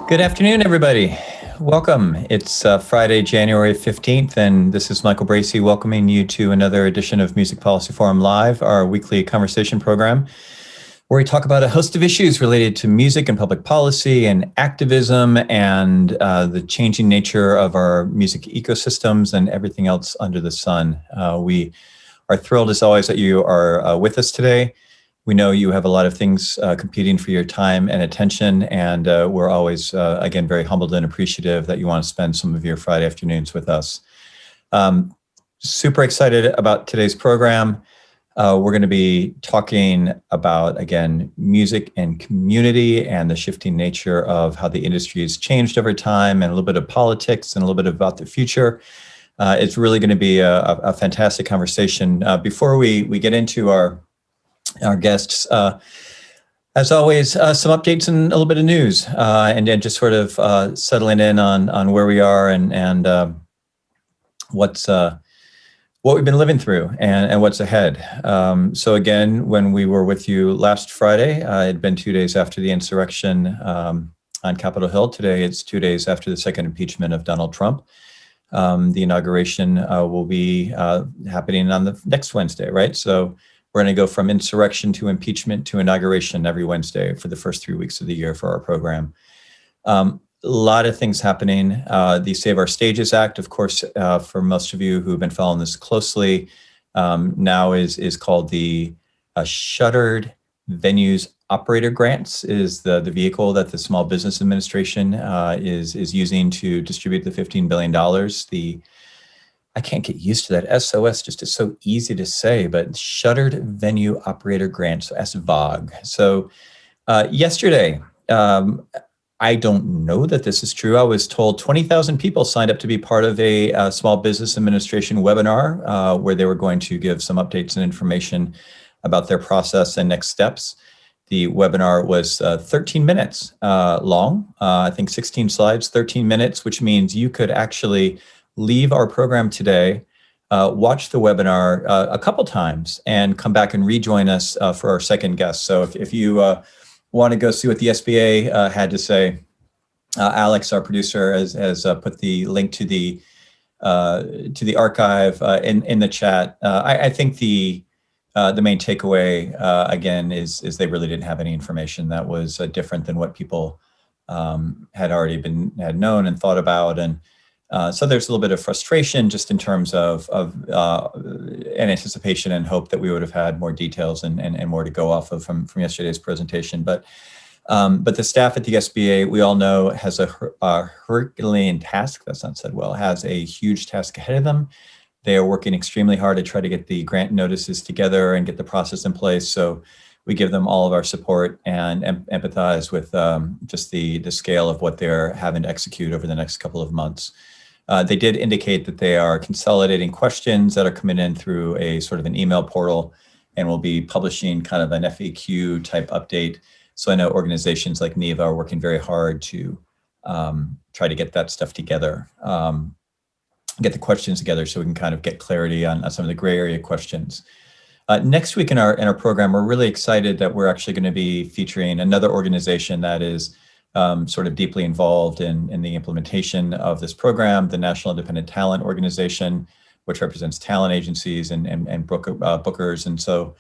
Good afternoon, everybody. Welcome. It's Friday, January 15th, and this is Michael Bracy welcoming you to another edition of Music Policy Forum Live, our weekly conversation program, where we talk about a host of issues related to music and public policy and activism and the changing nature of our music ecosystems and everything else under the sun. We are thrilled, as always, that you are with us today. We know you have a lot of things competing for your time and attention, and we're always, again, very humbled and appreciative that you want to spend some of your Friday afternoons with us. Super excited about today's program. We're going to be talking about, again, music and community and the shifting nature of how the industry has changed over time, and a little bit of politics and a little bit about the future. It's really going to be a fantastic conversation. Before we get into our guests, as always, some updates and a little bit of news, and then just sort of settling in on where we are and what we've been living through and what's ahead. So again, when we were with you last Friday, it had been 2 days after the insurrection on Capitol Hill. Today, it's 2 days after the second impeachment of Donald Trump. The inauguration will be happening on the next Wednesday, right? So we're going to go from insurrection to impeachment to inauguration every Wednesday for the first 3 weeks of the year for our program. A lot of things happening. The Save Our Stages Act, of course, for most of you who have been following this closely, now is called the Shuttered Venues Operator Grants, is the vehicle that the Small Business Administration is using to distribute the $15 billion. I can't get used to that. SOS just is so easy to say, but Shuttered Venue Operator Grant, so SVOG. So yesterday, I don't know that this is true. I was told 20,000 people signed up to be part of a Small Business Administration webinar where they were going to give some updates and information about their process and next steps. The webinar was 13 minutes long, I think 16 slides, 13 minutes, which means you could actually leave our program today, watch the webinar a couple times, and come back and rejoin us for our second guest. So if you want to go see what the SBA had to say, Alex, our producer, has put the link to the archive in the chat. I think the main takeaway again is they really didn't have any information that was different than what people had already had known and thought about, and so there's a little bit of frustration just in terms of an anticipation and hope that we would have had more details and more to go off of from yesterday's presentation. But the staff at the SBA, we all know, has a Herculean task. That's not said well. Has a huge task ahead of them. They are working extremely hard to try to get the grant notices together and get the process in place. So we give them all of our support and empathize with just the scale of what they're having to execute over the next couple of months. They did indicate that they are consolidating questions that are coming in through a sort of an email portal, and will be publishing kind of an FAQ type update. So I know organizations like NEVA are working very hard to try to get that stuff together, get the questions together so we can kind of get clarity on some of the gray area questions. Next week in our program, we're really excited that we're actually going to be featuring another organization that is sort of deeply involved in the implementation of this program, the National Independent Talent Organization, which represents talent agencies and bookers. And so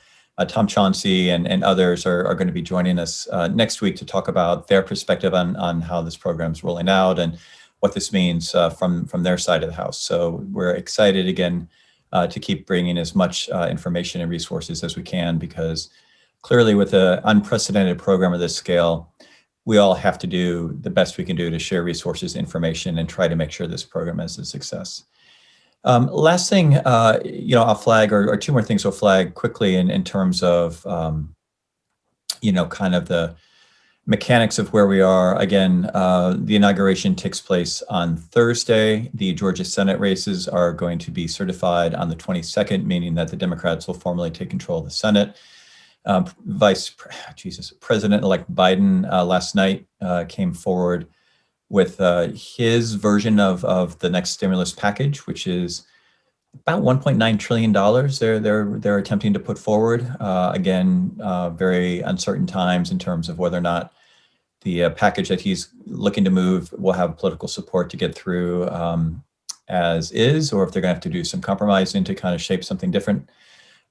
Tom Chauncey and others are going to be joining us next week to talk about their perspective on how this program is rolling out and what this means from their side of the house. So we're excited again to keep bringing as much information and resources as we can, because clearly with an unprecedented program of this scale, we all have to do the best we can do to share resources, information, and try to make sure this program is a success. Last thing, I'll flag, or two more things I'll flag quickly in terms of, kind of the mechanics of where we are. Again, the inauguration takes place on Thursday. The Georgia Senate races are going to be certified on the 22nd, meaning that the Democrats will formally take control of the Senate. President-elect Biden last night came forward with his version of the next stimulus package, which is about $1.9 trillion they're attempting to put forward. Again, very uncertain times in terms of whether or not the package that he's looking to move will have political support to get through as is, or if they're going to have to do some compromising to kind of shape something different.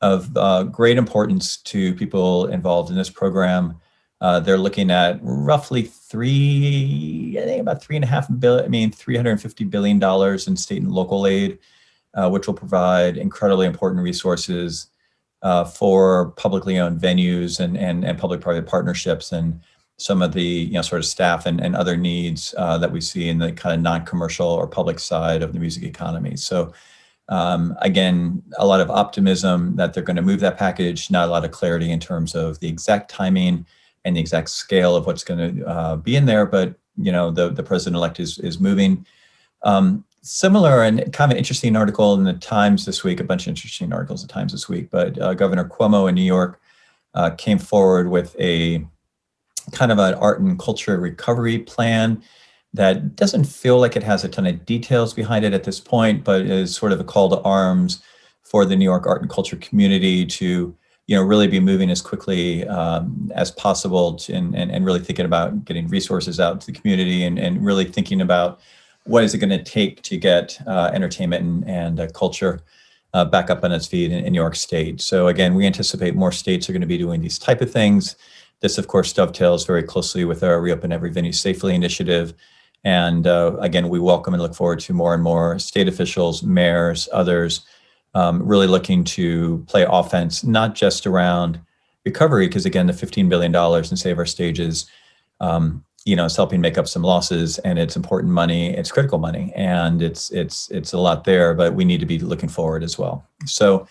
Of great importance to people involved in this program. They're looking at roughly about $350 billion in state and local aid, which will provide incredibly important resources for publicly owned venues and public-private partnerships, and some of the sort of staff and other needs that we see in the kind of non-commercial or public side of the music economy. So again, a lot of optimism that they're going to move that package, not a lot of clarity in terms of the exact timing and the exact scale of what's going to be in there, but the president-elect is moving. Similar and kind of an interesting article in the Times this week, a bunch of interesting articles in the Times this week, but Governor Cuomo in New York came forward with a kind of an art and culture recovery plan that doesn't feel like it has a ton of details behind it at this point, but is sort of a call to arms for the New York art and culture community to, really be moving as quickly as possible and really thinking about getting resources out to the community and really thinking about what is it going to take to get entertainment and culture back up on its feet in New York State. So again, we anticipate more states are going to be doing these type of things. This, of course, dovetails very closely with our Reopen Every Venue Safely initiative. And again, we welcome and look forward to more and more state officials, mayors, others, really looking to play offense, not just around recovery, because again, the $15 billion in Save Our Stages, is helping make up some losses, and it's important money, it's critical money, and it's a lot there, but we need to be looking forward as well. So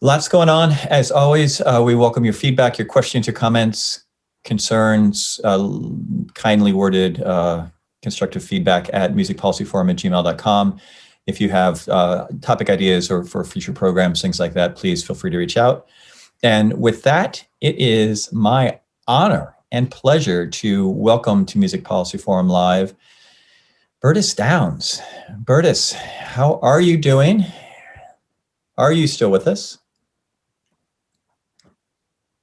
lots going on. As always, we welcome your feedback, your questions, your comments, concerns, kindly worded constructive feedback at musicpolicyforum@gmail.com. If you have topic ideas or for future programs, things like that, please feel free to reach out. And with that, it is my honor and pleasure to welcome to Music Policy Forum Live, Bertis Downs. Bertis, how are you doing? Are you still with us?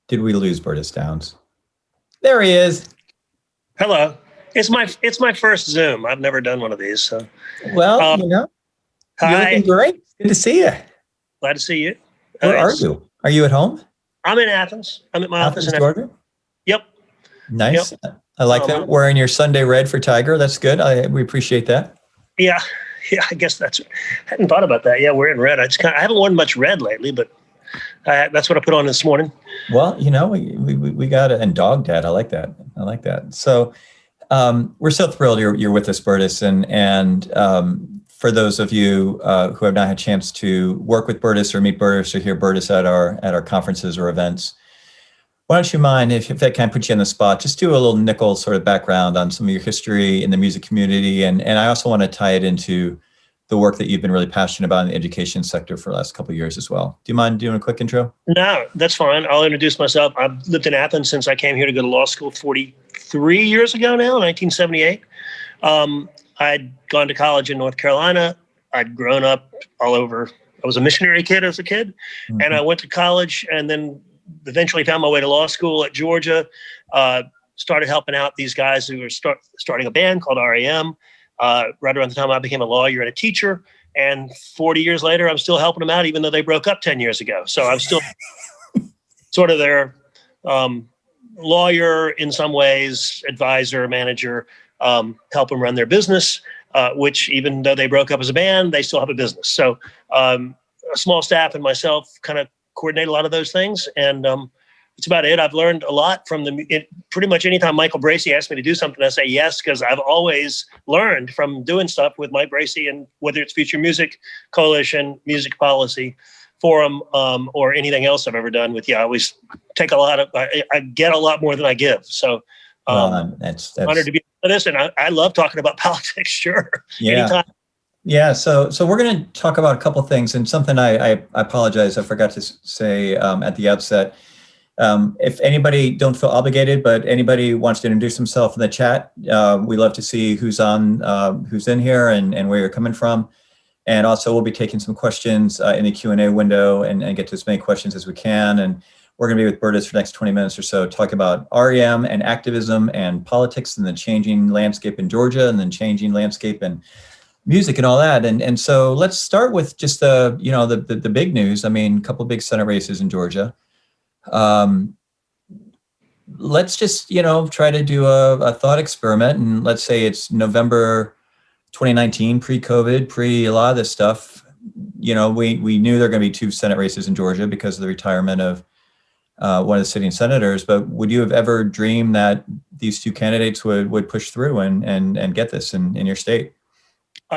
Did we lose Bertis Downs? There he is. Hello. It's my first Zoom. I've never done one of these. So, well, you're looking great. Good to see you. Glad to see you. Where are you? Are you at home? I'm in Athens. I'm at my office in Georgia. Yep. Nice. Yep. I like that. Wearing your Sunday red for Tiger. That's good. We appreciate that. Yeah. I guess I hadn't thought about that. Yeah, we're in red. I haven't worn much red lately, but that's what I put on this morning. Well, we got it. And dog dad. I like that. So we're so thrilled you're with us, Bertis. And for those of you who have not had a chance to work with Bertis or meet Bertis or hear Bertis at our conferences or events, why don't you mind, if that can put you on the spot, just do a little nickel sort of background on some of your history in the music community. And I also want to tie it into the work that you've been really passionate about in the education sector for the last couple of years as well. Do you mind doing a quick intro? No, that's fine. I'll introduce myself. I've lived in Athens since I came here to go to law school 43 years ago now, 1978. I'd gone to college in North Carolina. I'd grown up all over. I was a missionary kid as a kid, and I went to college and then eventually found my way to law school at Georgia. Started helping out these guys who were starting a band called R.E.M. Right around the time I became a lawyer and a teacher. And 40 years later, I'm still helping them out, even though they broke up 10 years ago. So I'm still sort of their lawyer in some ways, advisor, manager, help them run their business, which even though they broke up as a band, they still have a business. So a small staff and myself kind of coordinate a lot of those things. And it's about it. I've learned a lot from pretty much anytime Michael Bracy asks me to do something, I say yes, because I've always learned from doing stuff with Mike Bracy, and whether it's Future Music Coalition, Music Policy Forum, or anything else I've ever done with you. I always take I get a lot more than I give. So that's honored to be on this. And I love talking about politics. Sure. Yeah. Anytime. Yeah. So we're going to talk about a couple of things, and something I apologize, I forgot to say at the outset. If anybody, don't feel obligated, but anybody wants to introduce himself in the chat, we love to see who's in here and where you're coming from. And also we'll be taking some questions in the Q&A window and get to as many questions as we can. And We're going to be with Bertis for the next 20 minutes or so, talking about R.E.M. and activism and politics and the changing landscape in Georgia and then changing landscape and music and all that. And so let's start with just the big news. I mean, a couple of big Senate races in Georgia. Let's just, try to do a thought experiment. And let's say it's November 2019, pre-COVID, pre a lot of this stuff. We knew there were going to be two Senate races in Georgia because of the retirement of one of the sitting senators. But would you have ever dreamed that these two candidates would push through and get this in your state?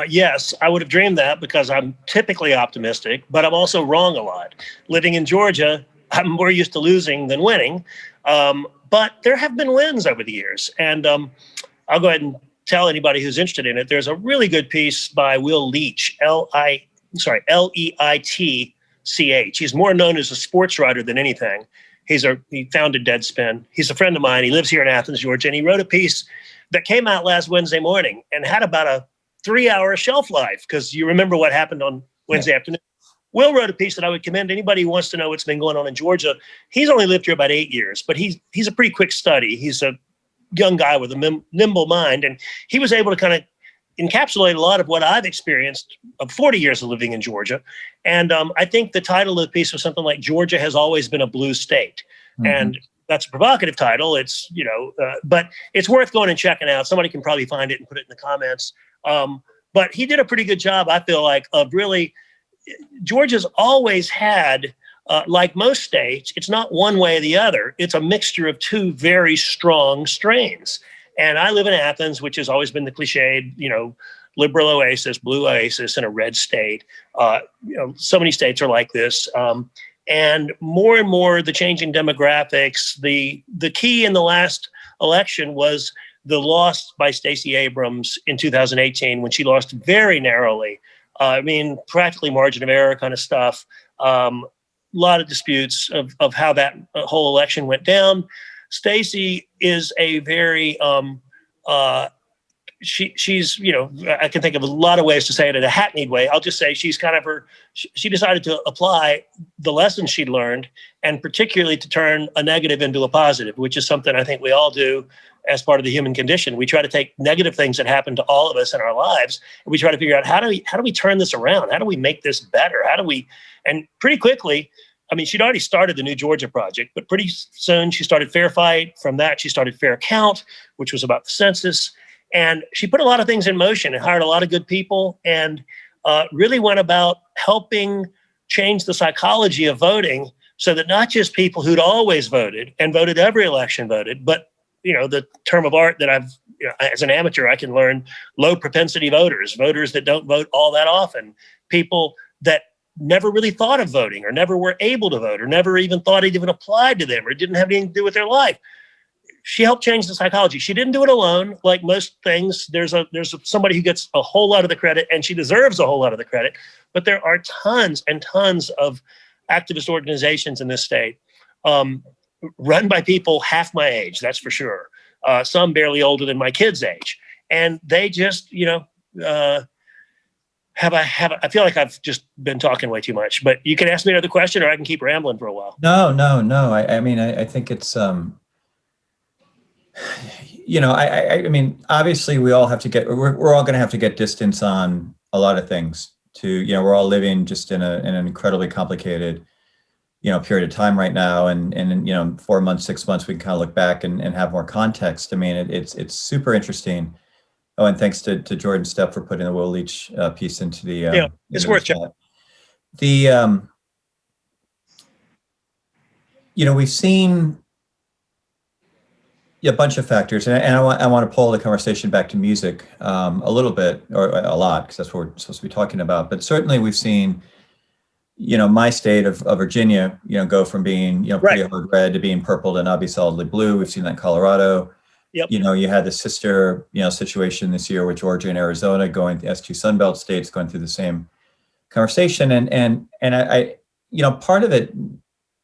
Yes, I would have dreamed that because I'm typically optimistic, but I'm also wrong a lot. Living in Georgia, I'm more used to losing than winning. But there have been wins over the years. And I'll go ahead and tell anybody who's interested in it. There's a really good piece by Will Leitch, Leitch. He's more known as a sports writer than anything. He founded Deadspin. He's a friend of mine. He lives here in Athens, Georgia. And he wrote a piece that came out last Wednesday morning and had about a 3-hour shelf life, because you remember what happened on Wednesday afternoon. Will wrote a piece that I would commend anybody who wants to know what's been going on in Georgia. He's only lived here about 8 years, but he's a pretty quick study. He's a young guy with a nimble mind, and he was able to kind of encapsulate a lot of what I've experienced of 40 years of living in Georgia. And I think the title of the piece was something like "Georgia Has Always Been a Blue State." Mm-hmm. And that's a provocative title. It's, but it's worth going and checking out. Somebody can probably find it and put it in the comments. But he did a pretty good job, I feel like, of really, Georgia's always had, like most states, it's not one way or the other. It's a mixture of two very strong strains. And I live in Athens, which has always been the cliched, liberal oasis, blue oasis in a red state. So many states are like this. And more, the changing demographics, the key in the last election was the loss by Stacey Abrams in 2018, when she lost very narrowly. Practically margin of error kind of stuff. A lot of disputes of how that whole election went down. Stacey is a very, she's, I can think of a lot of ways to say it in a hackneyed way. I'll just say she's kind of she decided to apply the lessons she'd learned, and particularly to turn a negative into a positive, which is something I think we all do as part of the human condition. We try to take negative things that happen to all of us in our lives, and we try to figure out how do we turn this around? How do we make this better? And pretty quickly, she'd already started the New Georgia Project, but pretty soon she started Fair Fight. From that, she started Fair Count, which was about the census. And she put a lot of things in motion and hired a lot of good people, and really went about helping change the psychology of voting, so that not just people who'd always voted and voted every election voted, but the term of art that I've, as an amateur, I can learn: low propensity voters that don't vote all that often, people that never really thought of voting or never were able to vote or never even thought it even applied to them or didn't have anything to do with their life. She helped change the psychology. She didn't do it alone. Like most things, there's somebody who gets a whole lot of the credit, and she deserves a whole lot of the credit. But there are tons and tons of activist organizations in this state, run by people half my age, that's for sure. Some barely older than my kids' age. And they just, I feel like I've just been talking way too much, but you can ask me another question, or I can keep rambling for a while. No. I think it's, obviously we all have to we're all going to have to get distance on a lot of things we're all living just in an incredibly complicated, period of time right now. And 4 months, 6 months, we can kind of look back and have more context. It's super interesting. Oh, and thanks to Jordan Stepp for putting the Will Leitch piece into the, it's worth checking. We've seen a bunch of factors, and I want to pull the conversation back to music a little bit, or a lot, because that's what we're supposed to be talking about. But certainly we've seen, my state of Virginia, go from being, pretty hard red to being purple to now be solidly blue. We've seen that in Colorado. Yep. You had the sister, situation this year with Georgia and Arizona going, the S2 Sunbelt states going through the same conversation. And I part of it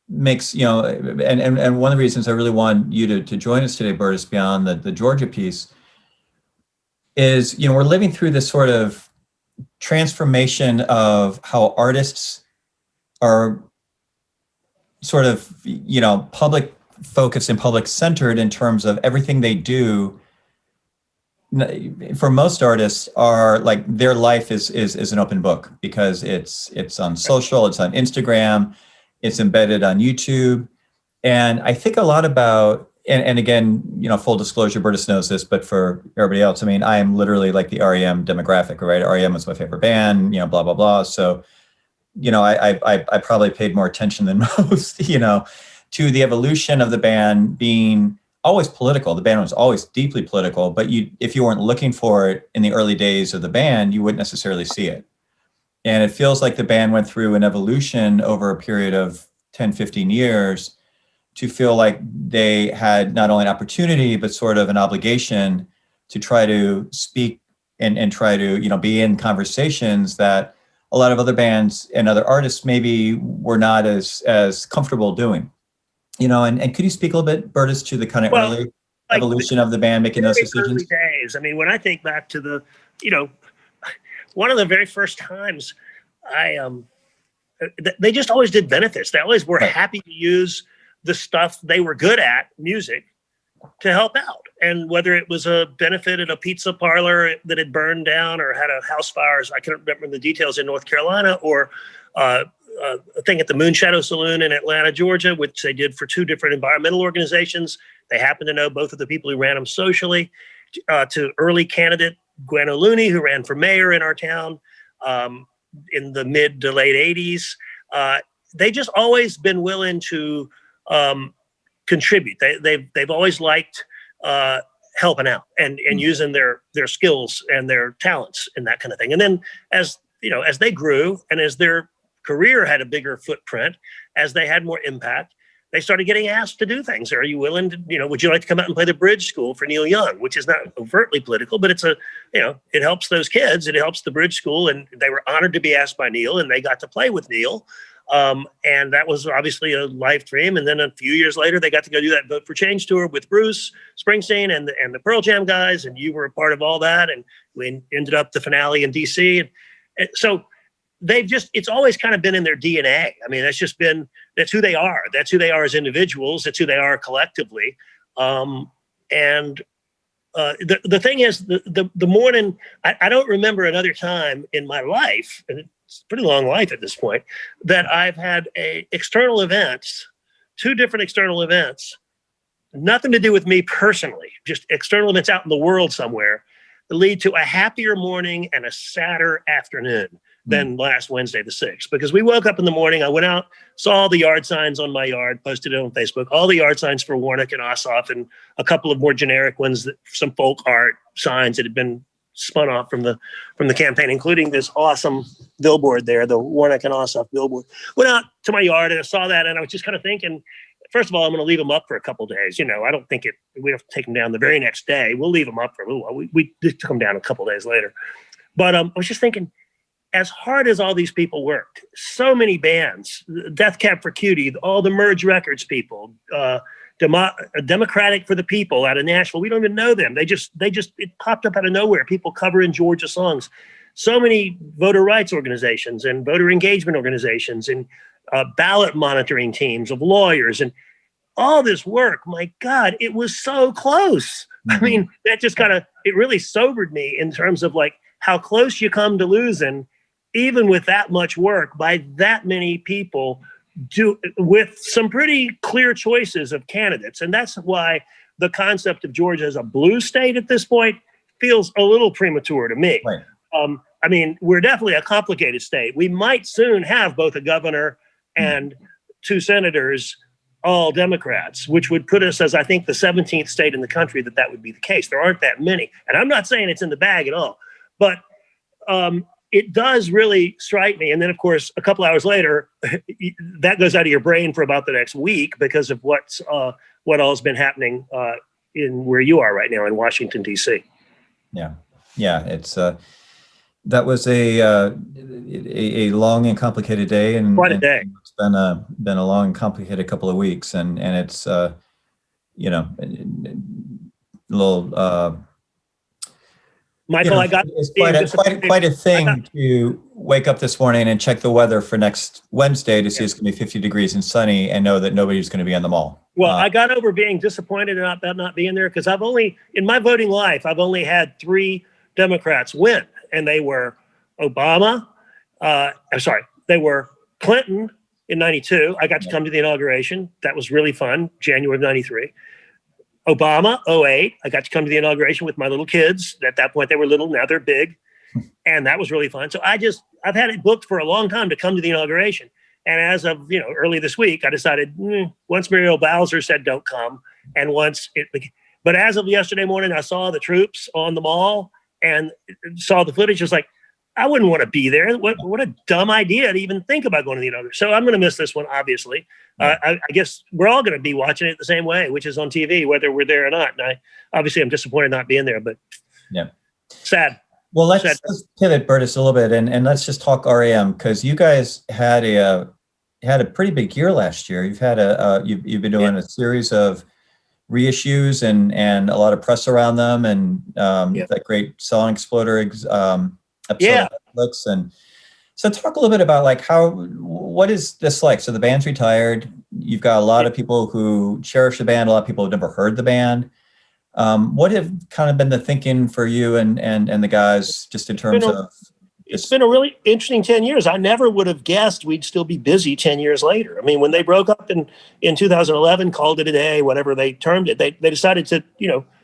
makes, and one of the reasons I really want you to join us today, Bertis, beyond the Georgia piece, is, we're living through this sort of transformation of how artists are, sort of, public focused and public centered in terms of everything they do. For most artists, are like their life is an open book, because it's on social, it's on Instagram, it's embedded on YouTube. And I think a lot about, and again, full disclosure, Bertis knows this, but for everybody else, I mean, I am literally like the R.E.M demographic, right? R.E.M is my favorite band, blah, blah, blah. So, I probably paid more attention than most, to the evolution of the band being always political. The band was always deeply political, but if you weren't looking for it in the early days of the band, you wouldn't necessarily see it. And it feels like the band went through an evolution over a period of 10, 15 years to feel like they had not only an opportunity, but sort of an obligation to try to speak and try to, be in conversations that a lot of other bands and other artists maybe were not as comfortable doing. And could you speak a little bit, Bertis, to the kind of early evolution of the band making those decisions? Early days. I mean, when I think back to the, one of the very first times they just always did benefits. They always were happy to use the stuff they were good at, music, to help out. And whether it was a benefit at a pizza parlor that had burned down or had a house fires, I can't remember the details, in North Carolina, or a thing at the Moonshadow Saloon in Atlanta, Georgia, which they did for two different environmental organizations. They happened to know both of the people who ran them socially, to early candidate Gwen O'Looney, who ran for mayor in our town in the mid to late 80s. They just always been willing to contribute. They've always liked helping out and using their skills and their talents and that kind of thing. And then as they grew and as their career had a bigger footprint, as they had more impact, they started getting asked to do things. Are you willing to, would you like to come out and play the bridge school for Neil Young, which is not overtly political, but it's it helps those kids. It helps the bridge school. And they were honored to be asked by Neil, and they got to play with Neil. And that was obviously a life dream. And then a few years later, they got to go do that Vote for Change tour with Bruce Springsteen and the Pearl Jam guys. And you were a part of all that. And we ended up the finale in DC. And so it's always kind of been in their DNA. I mean, that's who they are. That's who they are as individuals. That's who they are collectively. The thing is, the morning, I don't remember another time in my life, and it's a pretty long life at this point, that I've had external events, two different external events, nothing to do with me personally, just external events out in the world somewhere, that lead to a happier morning and a sadder afternoon than last Wednesday, the 6th. Because we woke up in the morning, I went out, saw all the yard signs on my yard, posted it on Facebook, all the yard signs for Warnock and Ossoff, and a couple of more generic ones, some folk art signs that had been spun off from the campaign, including this awesome billboard there, the Warnock and Ossoff billboard. Went out to my yard and I saw that, and I was just kind of thinking, first of all, I'm going to leave them up for a couple of days. I don't think we have to take them down the very next day. We'll leave them up for a little while. We took them down a couple of days later. But I was just thinking, as hard as all these people worked, so many bands, Death Cab for Cutie, all the Merge Records people, Democratic for the People out of Nashville. We don't even know them. It popped up out of nowhere. People covering Georgia songs. So many voter rights organizations and voter engagement organizations and ballot monitoring teams of lawyers and all this work. My God, it was so close. I mean, that just it really sobered me in terms of like how close you come to losing, even with that much work by that many people, with some pretty clear choices of candidates. And that's why the concept of Georgia as a blue state at this point feels a little premature to me. Right. I mean, we're definitely a complicated state. We might soon have both a governor and two senators, all Democrats, which would put us as, I think, the 17th state in the country that would be the case. There aren't that many. And I'm not saying it's in the bag at all, but it does really strike me. And then, of course, a couple hours later, that goes out of your brain for about the next week because of what all's been happening in where you are right now in Washington, D.C. Yeah. It's that was a long and complicated day, and quite a day. It's been a long and complicated couple of weeks, and it's a little Michael, I got it's quite a thing to wake up this morning and check the weather for next Wednesday to see it's going to be 50 degrees and sunny and know that nobody's going to be on the mall. Well, I got over being disappointed about not being there because in my voting life, I've only had 3 Democrats win, and they were Obama. They were Clinton in 92. I got to come to the inauguration. That was really fun, January of 93. Obama, 08. I got to come to the inauguration with my little kids. At that point, they were little. Now they're big. And that was really fun. So I've had it booked for a long time to come to the inauguration. And as of, early this week, I decided once Muriel Bowser said, don't come. And but as of yesterday morning, I saw the troops on the mall and saw the footage. It was like, I wouldn't want to be there. What a dumb idea to even think about going to the inauguration. So I'm going to miss this one, obviously. I guess we're all going to be watching it the same way, which is on TV, whether we're there or not. And I'm disappointed not being there, but sad. Well, let's pivot, Bertis, a little bit, and let's just talk R.E.M. because you guys had a pretty big year last year. You've had you've been doing a series of reissues and a lot of press around them, and that great Song Exploder episode of Netflix. And so talk a little bit about what is this like? So the band's retired. You've got a lot of people who cherish the band. A lot of people have never heard the band. What have kind of been the thinking for you and the guys just in terms of? It's been a really interesting 10 years. I never would have guessed we'd still be busy 10 years later. I mean, when they broke up in 2011, called it a day, whatever they termed it, they decided to,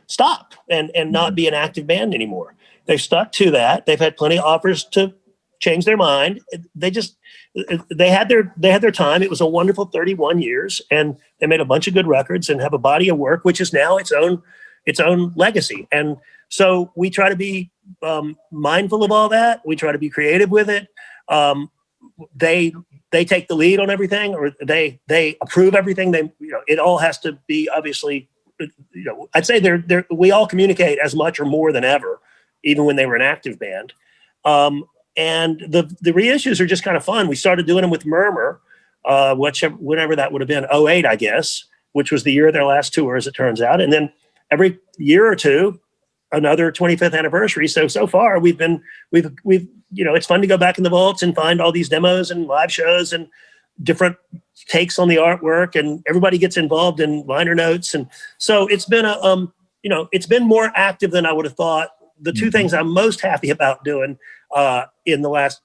stop and not be an active band anymore. They stuck to that. They've had plenty of offers to change their mind. They had their time. It was a wonderful 31 years, and they made a bunch of good records and have a body of work, which is now its own legacy. And so we try to be mindful of all that. We try to be creative with it. They take the lead on everything, or they approve everything. It all has to be obviously, I'd say we all communicate as much or more than ever, even when they were an active band. And the reissues are just kind of fun. We started doing them with Murmur, whenever that would have been, 08, I guess, which was the year of their last tour, as it turns out. And then every year or two, another 25th anniversary. So far we've it's fun to go back in the vaults and find all these demos and live shows and different takes on the artwork, and everybody gets involved in liner notes. And so it's been it's been more active than I would have thought. The two things I'm most happy about doing in the last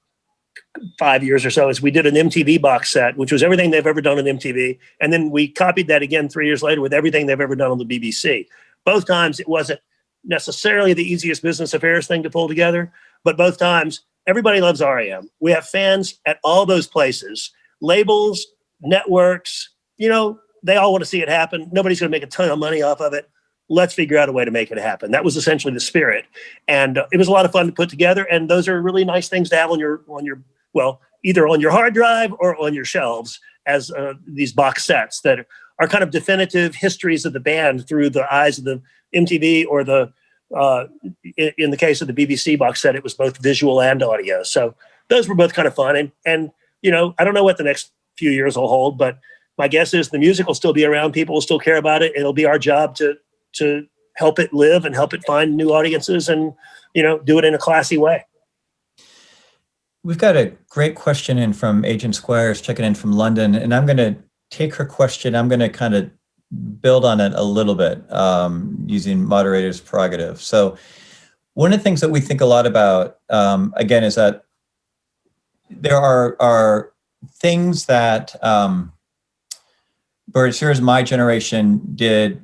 5 years or so is we did an MTV box set, which was everything they've ever done on MTV. And then we copied that again 3 years later with everything they've ever done on the BBC. Both times it wasn't necessarily the easiest business affairs thing to pull together, but both times everybody loves R.E.M. We have fans at all those places, labels, networks, they all want to see it happen. Nobody's going to make a ton of money off of it. Let's figure out a way to make it happen. That was essentially the spirit. And it was a lot of fun to put together. And those are really nice things to have on your either on your hard drive or on your shelves as these box sets that are kind of definitive histories of the band through the eyes of the MTV or in the case of the BBC box set, it was both visual and audio. So those were both kind of fun. And I don't know what the next few years will hold, but my guess is the music will still be around. People will still care about it. It'll be our job to help it live and help it find new audiences and, do it in a classy way. We've got a great question in from Agent Squires checking in from London, and I'm going to take her question. I'm going to kind of build on it a little bit using moderator's prerogative. So one of the things that we think a lot about, again, is that there are things that Bertis, here's my generation did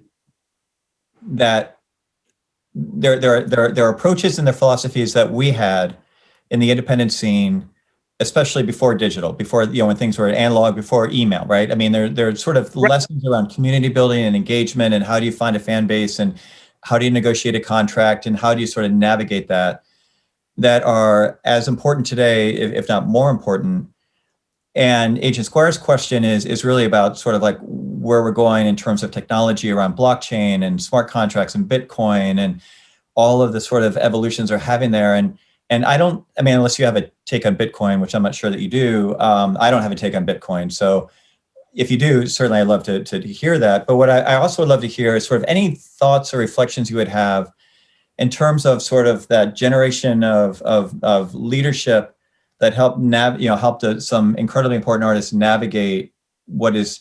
that there are approaches and their philosophies that we had in the independent scene, especially before digital, before, when things were analog, before email, right? I mean, there are sort of lessons around community building and engagement and how do you find a fan base and how do you negotiate a contract and how do you sort of navigate that are as important today, if not more important. And Agent Square's question is really about sort of like where we're going in terms of technology around blockchain and smart contracts and Bitcoin and all of the sort of evolutions are having there. And unless you have a take on Bitcoin, which I'm not sure that you do, I don't have a take on Bitcoin. So if you do, certainly I'd love to hear that. But what I also would love to hear is sort of any thoughts or reflections you would have in terms of sort of that generation of leadership that helped some incredibly important artists navigate what is,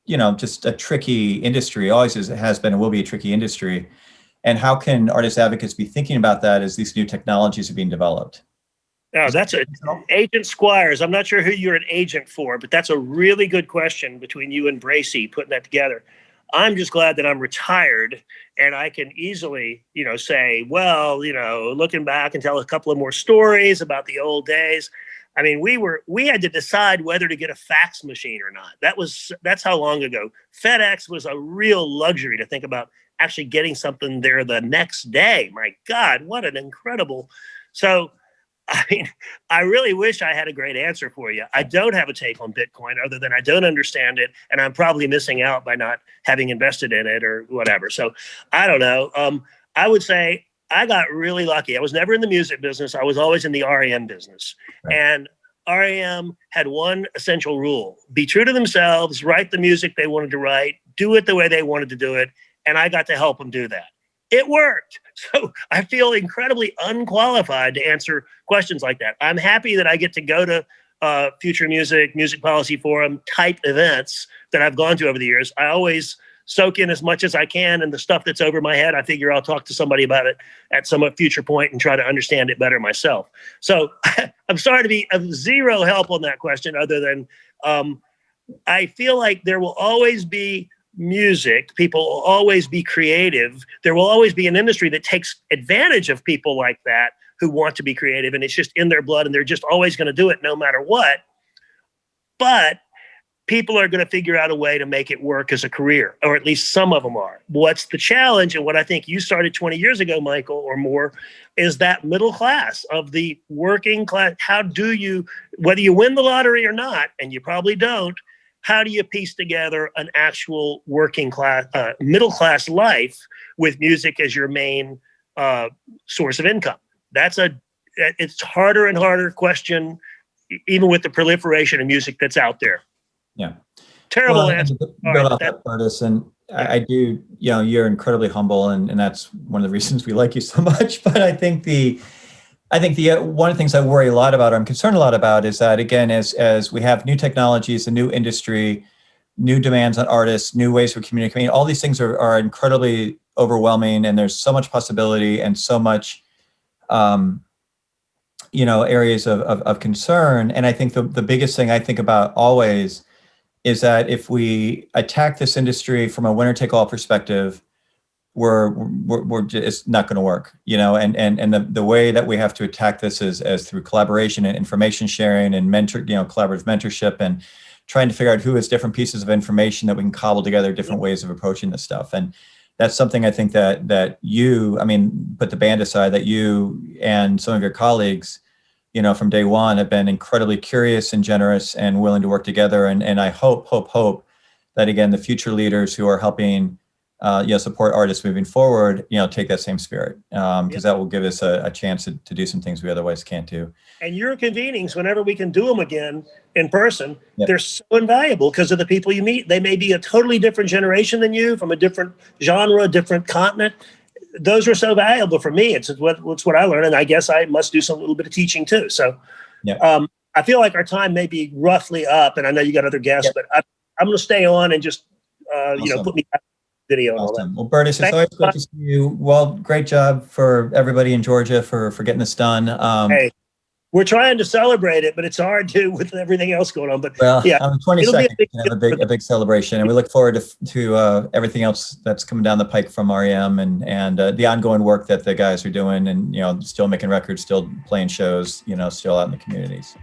just a tricky industry, always has been and will be a tricky industry. And how can artist advocates be thinking about that as these new technologies are being developed? Oh, that's Agent Squires. I'm not sure who you're an agent for, but that's a really good question between you and Bracy putting that together. I'm just glad that I'm retired and I can easily, say, well, looking back and tell a couple of more stories about the old days. I mean, we had to decide whether to get a fax machine or not. That's how long ago. FedEx was a real luxury to think about actually getting something there the next day. My God, what an incredible. So, I mean, I really wish I had a great answer for you. I don't have a take on Bitcoin other than I don't understand it, and I'm probably missing out by not having invested in it or whatever. So I don't know. I would say I got really lucky. I was never in the music business. I was always in the R.E.M business. Right. And R.E.M had one essential rule: be true to themselves, write the music they wanted to write, do it the way they wanted to do it. And I got to help them do that. It worked. So I feel incredibly unqualified to answer questions like that. I'm happy that I get to go to Future Music Policy Forum type events that I've gone to over the years. I always soak in as much as I can, and the stuff that's over my head, I figure I'll talk to somebody about it at some future point and try to understand it better myself. So I'm sorry to be of zero help on that question, other than I feel like there will always be music. People will always be creative. There will always be an industry that takes advantage of people like that who want to be creative, and it's just in their blood, and they're just always going to do it no matter what. But people are going to figure out a way to make it work as a career, or at least some of them are. What's the challenge, and what I think you started 20 years ago, Michael, or more, is that middle class of the working class. How do you, whether you win the lottery or not, and you probably don't, how do you piece together an actual working class, middle class life with music as your main source of income? It's harder and harder question, even with the proliferation of music that's out there. Yeah. Terrible answer. Bertis, and I do, you're incredibly humble, and that's one of the reasons we like you so much. But I think one of the things I worry a lot about, or I'm concerned a lot about, is that, again, as we have new technologies, a new industry, new demands on artists, new ways of communicating, all these things are incredibly overwhelming, and there's so much possibility and so much, areas of concern. And I think the biggest thing I think about always is that if we attack this industry from a winner-take-all perspective, we're just not going to work, and the way that we have to attack this is as through collaboration and information sharing and collaborative mentorship, and trying to figure out who has different pieces of information that we can cobble together different ways of approaching this stuff. And that's something I think that you, put the band aside, that you and some of your colleagues, from day one have been incredibly curious and generous and willing to work together. And I hope that, again, the future leaders who are helping support artists moving forward, take that same spirit, because that will give us a chance to do some things we otherwise can't do. And your convenings, whenever we can do them again in person, they're so invaluable because of the people you meet. They may be a totally different generation than you, from a different genre, different continent. Those are so valuable for me. It's what I learned, and I guess I must do some little bit of teaching too. So I feel like our time may be roughly up, and I know you got other guests, but I'm going to stay on and just put me back video and all that. Well, Bertis, it's always good to see you. Well, great job for everybody in Georgia for getting this done. Hey, we're trying to celebrate it, but it's hard to with everything else going on. But on the 22nd, we have a big celebration, and we look forward to everything else that's coming down the pike from R.E.M. and the ongoing work that the guys are doing, and still making records, still playing shows, still out in the communities.